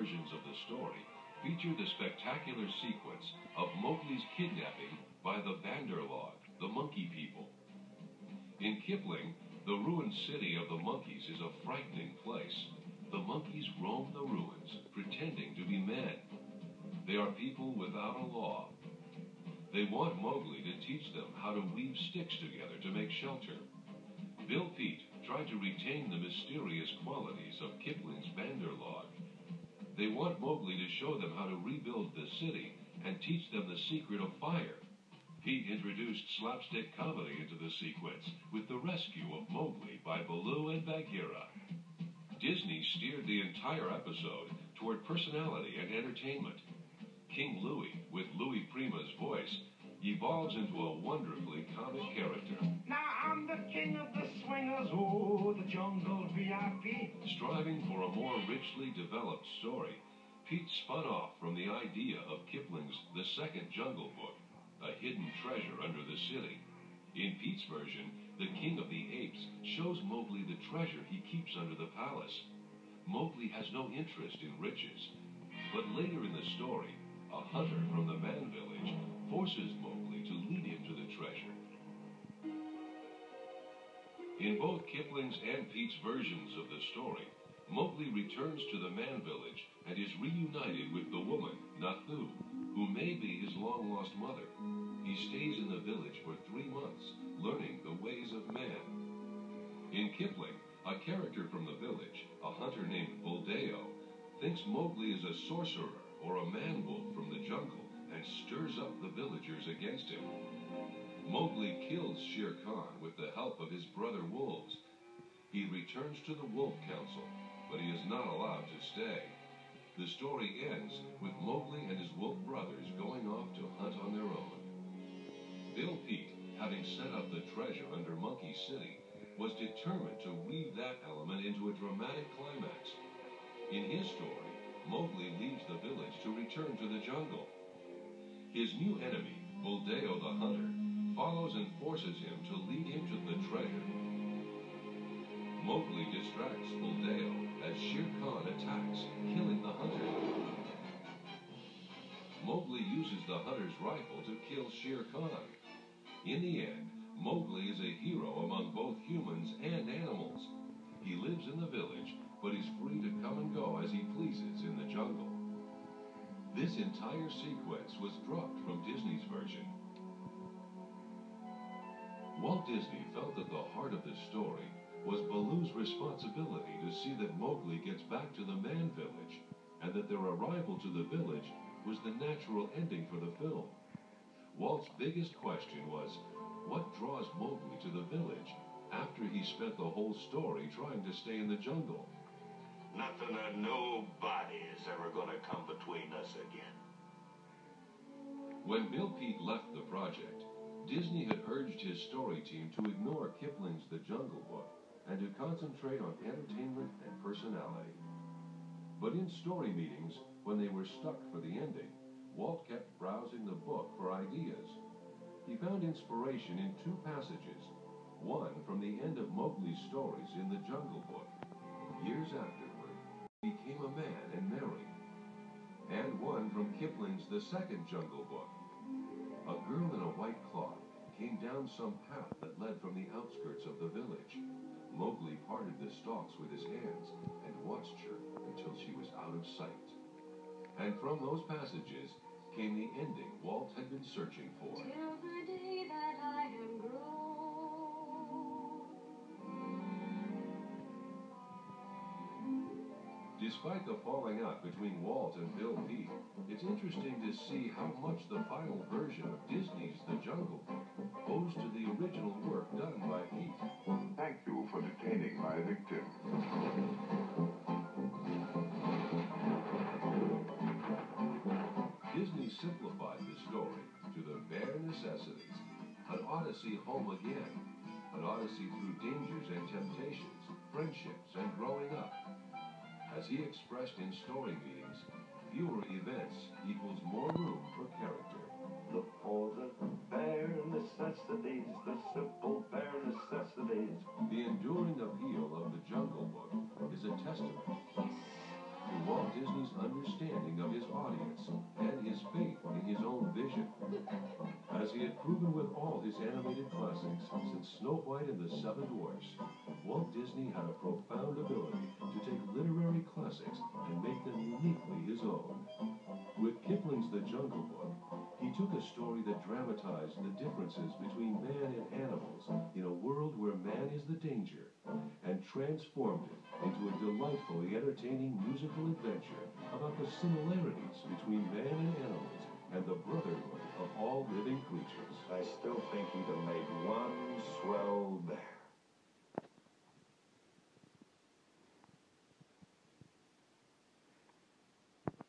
versions of the story feature the spectacular sequence of Mowgli's kidnapping by the Bandarlog, the monkey people. In Kipling, the ruined city of the monkeys is a frightening place. The monkeys roam the ruins, pretending to be men. They are people without a law. They want Mowgli to teach them how to weave sticks together to make shelter. Bill Peet tried to retain the mysterious qualities of Kipling's Bandarlog. They want Mowgli to show them how to rebuild the city and teach them the secret of fire. Peet introduced slapstick comedy into the sequence with the rescue of Mowgli by Baloo and Bagheera. Disney steered the entire episode toward personality and entertainment. King Louie, with Louie Prima's voice, evolves into a wonderfully comic character. Now I'm the king of the swingers, oh, the jungle VIP. Striving for a more richly developed story, Peet spun off from the idea of Kipling's The Second Jungle Book, a hidden treasure under the city. In Peet's version, the King of the Apes shows Mowgli the treasure he keeps under the palace. Mowgli has no interest in riches, but later in the story, a hunter from the Man Village forces Mowgli to lead him to the treasure. In both Kipling's and Peet's versions of the story, Mowgli returns to the Man Village and is reunited with the woman, Nathoo, who may be his long-lost mother. He stays in the village for 3 months, learning the ways of man. In Kipling, a character from the village, a hunter named Buldeo, thinks Mowgli is a sorcerer or a man-wolf from the jungle and stirs up the villagers against him. Mowgli kills Shere Khan with the help of his brother wolves. He returns to the Wolf Council, but he is not allowed to stay. The story ends with Mowgli and his wolf brothers going off to hunt on their own. Bill Peet, having set up the treasure under Monkey City, was determined to weave that element into a dramatic climax. In his story, Mowgli leaves the village to return to the jungle. His new enemy, Buldeo the Hunter, follows and forces him to lead him to the treasure. Mowgli distracts Buldeo as Shere Khan attacks, killing the hunter. Mowgli uses the hunter's rifle to kill Shere Khan. In the end, Mowgli is a hero among both humans and animals. He lives in the village, but is free to come and go as he pleases in the jungle. This entire sequence was dropped from Disney's version. Walt Disney felt that the heart of the story was Baloo's responsibility to see that Mowgli gets back to the Man Village, and that their arrival to the village was the natural ending for the film. Walt's biggest question was, what draws Mowgli to the village after he spent the whole story trying to stay in the jungle? Nothing or nobody is ever going to come between us again. When Bill Peet left the project, Disney had urged his story team to ignore Kipling's The Jungle Book and to concentrate on entertainment and personality. But in story meetings, when they were stuck for the ending, Walt kept browsing the book for ideas. He found inspiration in 2 passages, one from the end of Mowgli's stories in The Jungle Book. Years afterward, he became a man and married. And one from Kipling's The Second Jungle Book. A girl in a white cloth came down some path that led from the outskirts of the village. Mowgli parted the stalks with his hands and watched her until she was out of sight. And from those passages came the ending Walt had been searching for. Till the day that I am grown. Despite the falling out between Walt and Bill Peet, it's interesting to see how much the final version of Disney's The Jungle Book owes to the original work done by Peet. Thank you for detaining my victim. Disney simplified the story to the bare necessities. An odyssey home again. An odyssey through dangers and temptations, friendships and growing up. As he expressed in story meetings, fewer events equals more room for character. Look for the bare necessities, the simple bare necessities. The enduring appeal of The Jungle Book is a testament to Walt Disney's understanding proven with all his animated classics since Snow White and the Seven Dwarfs, Walt Disney had a profound ability to take literary classics and make them uniquely his own. With Kipling's The Jungle Book, he took a story that dramatized the differences between man and animals in a world where man is the danger, and transformed it into a delightfully entertaining musical adventure about the similarities between man and animals and the brotherhood of all living creatures. I still think he'd have made one swell band.